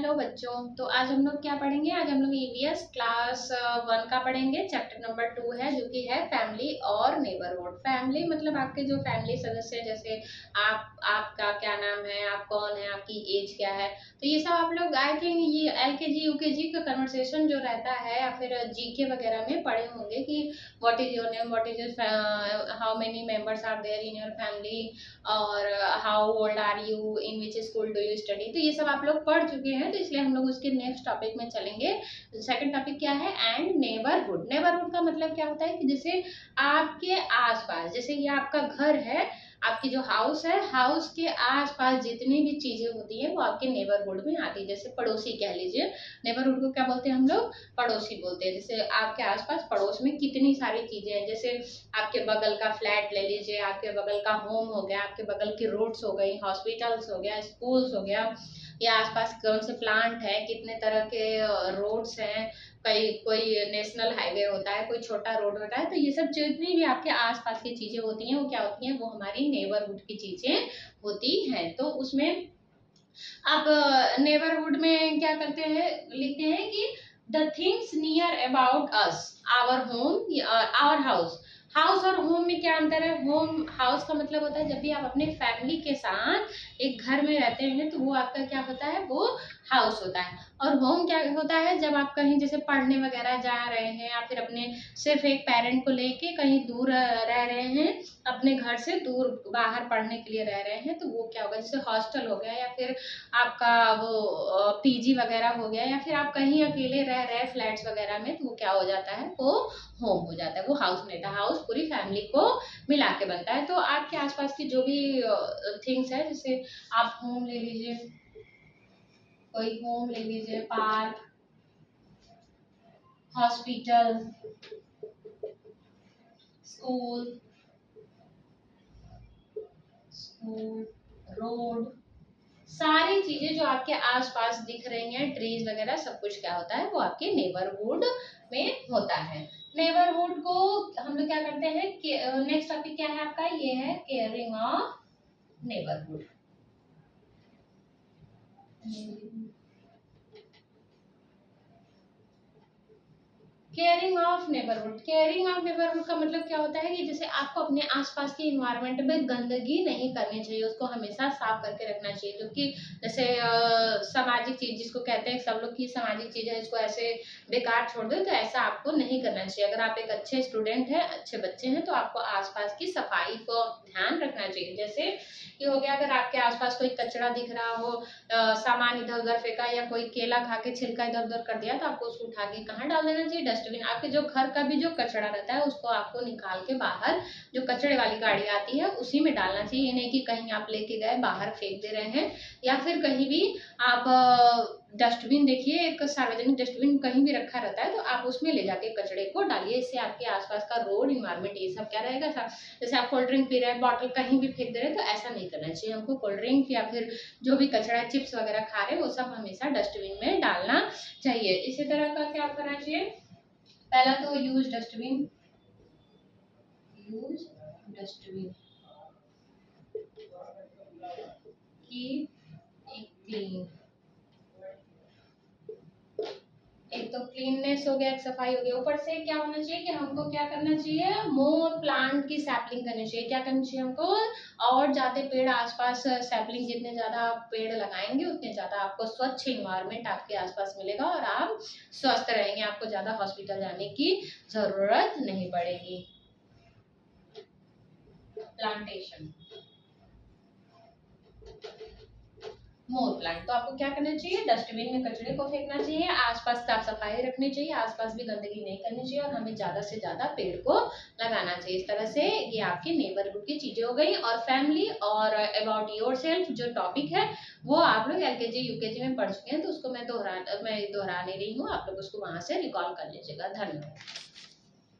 Hello बच्चों। तो आज हम लोग क्या पढ़ेंगे? आज हम लोग ईवीएस क्लास 1 का पढ़ेंगे। चैप्टर नंबर 2 है जो कि है फैमिली और नेबरहुड। फैमिली मतलब आपके जो फैमिली सदस्य हैं, जैसे आपका क्या नाम है, आप कौन है, आपकी एज क्या है। तो ये सब आप लोग आई थिंक ये एलकेजी यूकेजी का कन्वर्सेशन जो रहता है या फिर जीके वगैरह में पढ़े होंगे कि what is your name, what is your, how many members are there in your family, और how old are you, in which school do you study. तो ये सब आप लोग पढ़ चुके हैं, तो इसलिए हम लोग उसके नेक्स्ट टॉपिक में चलेंगे। सेकंड टॉपिक क्या है? And neighbourhood. नेबरहुड का मतलब क्या होता है कि जैसे आपके आसपास, जैसे ये आपका घर है, आपकी जो हाउस है, हाउस के आसपास जितनी भी चीजें होती है वो आपके नेबरहुड में आती है। जैसे पड़ोसी कह लीजिए, नेबरहुड को क्या बोलते हैं हम लोग? पड़ोसी बोलते हैं। जैसे आपके आसपास पड़ोस में कितनी सारी चीजें हैं, जैसे आपके बगल का फ्लैट ले लीजिए, आपके बगल का होम हो गया, आपके बगल की रोड्स हो गई, हॉस्पिटल्स हो गया, स्कूल्स हो गया, या आसपास कौन से प्लांट है, कितने तरह के रोड्स हैं, कई कोई नेशनल हाईवे होता है, कोई छोटा रोड होता है। तो ये सब जितनी भी आपके आसपास की चीजें होती हैं वो क्या होती हैं? वो हमारी नेबरहुड की चीजें होती हैं। तो उसमें आप नेबरहुड में क्या करते हैं, लिखते हैं कि the things near about us, our home, our house. House और होम में क्या अंतर है? होम हाउस का मतलब होता है जब भी आप अपने फैमिली के साथ एक घर में रहते हैं तो वो आपका क्या होता है? वो हाउस होता है। और होम क्या होता है? जब आप कहीं जैसे पढ़ने वगैरह जा रहे हैं या फिर अपने सिर्फ एक पेरेंट को लेके कहीं दूर रह रहे हैं, अपने घर से दूर बाहर पढ़ने के लिए रह रहे हैं, तो वो क्या होगा? जैसे हॉस्टल हो गया या फिर आपका वो पीजी वगैरह हो गया, या फिर आप कहीं अकेले रह रहे फ्लैट्स वगैरह में, तो वो क्या हो जाता है? वो होम हो जाता है। वो हाउस नहीं था। हाउस पूरी फैमिली को मिला के बनता है। तो आपके आसपास की जो भी थिंग्स है, जैसे आप होम ले लीजिए, कोई होम ले लीजिए, park, hospital, school, school, road, सारी चीजें जो आपके आसपास दिख रही हैं, ट्रीज वगैरह, सब कुछ क्या होता है? वो आपके नेबरहुड में होता है। नेबरहुड को हम लोग क्या करते हैं कि नेक्स्ट टॉपिक क्या है आपका? ये है caring of neighbourhood. Caring of neighbourhood. Caring of neighbourhood का मतलब क्या होता है कि जैसे आपको अपने आसपास के इन्वायरमेंट में गंदगी नहीं करनी चाहिए, उसको हमेशा साफ करके रखना चाहिए। क्योंकि जैसे सामाजिक चीज जिसको कहते हैं सब लोग की सामाजिक चीज है, इसको ऐसे बेकार छोड़ दो, तो ऐसा आपको नहीं करना चाहिए। अगर आप एक अच्छे स्टूडेंट हैं, अच्छे बच्चे हैं, तो आपको आसपास की सफाई को ध्यान रखना चाहिए। जैसे ये हो गया, अगर आपके आसपास कोई कचरा दिख रहा हो, सामान इधर उधर फेंका, या कोई केला खा के छिलका इधर उधर कर दिया, तो आपको उसको उठा के कहाँ डाल देना चाहिए? डस्टबिन। आपके जो घर का भी जो कचरा रहता है उसको आपको निकाल के बाहर जो कचरे वाली गाड़ी आती है उसी में डालना चाहिए। ये नहीं कि कहीं आप लेके गए बाहर फेंक दे रहे हैं, या फिर कहीं भी आप डस्टबिन देखिए, एक सार्वजनिक डस्टबिन कहीं भी रखा रहता है तो आप उसमें ले जाके कचड़े को डालिए। इससे आपके आसपास का रोड, इन्वायरमेंट, ये सब क्या रहेगा? जैसे आप कोल्ड ड्रिंक पी रहे हैं, बॉटल कहीं भी फेंक दे रहे हैं, तो ऐसा नहीं करना चाहिए। हमको कोल्ड ड्रिंक या फिर जो भी कचरा, चिप्स वगैरह खा रहे हैं, वो सब हमेशा डस्टबिन में डालना चाहिए। इसी तरह का क्या करना चाहिए? पहला तो यूज डस्टबिन, यूज डस्टबिन की एक क्लीन, एक तो क्लीननेस हो गया, एक सफाई हो गई। ऊपर से क्या होना चाहिए कि हमको क्या करना चाहिए? मोर प्लांट की सैपलिंग करनी चाहिए। क्या करनी चाहिए हमको? और ज्यादा पेड़ आसपास, सैपलिंग जितने ज्यादा आप पेड़ लगाएंगे उतने ज्यादा आपको स्वच्छ इन्वायरमेंट आपके आसपास मिलेगा और आप स्वस्थ रहेंगे। आपको ज्यादा हॉस्पिटल जाने की जरूरत नहीं पड़ेगी। प्लांटेशन, मोर प्लांट। तो आपको क्या करना चाहिए? डस्टबिन में कचरे को फेंकना चाहिए, आसपास साफ सफाई रखनी चाहिए, आसपास भी गंदगी नहीं करनी चाहिए, और हमें ज्यादा से ज्यादा पेड़ को लगाना चाहिए। इस तरह से ये आपकी नेबरहुड की चीजें हो गई। और फैमिली और अबाउट योर सेल्फ जो टॉपिक है वो आप लोग एलकेजी यूकेजी में पढ़ चुके हैं, तो उसको मैं दोहरा नहीं रही हूँ, आप लोग उसको वहां से रिकॉल कर लीजिएगा। धन्यवाद।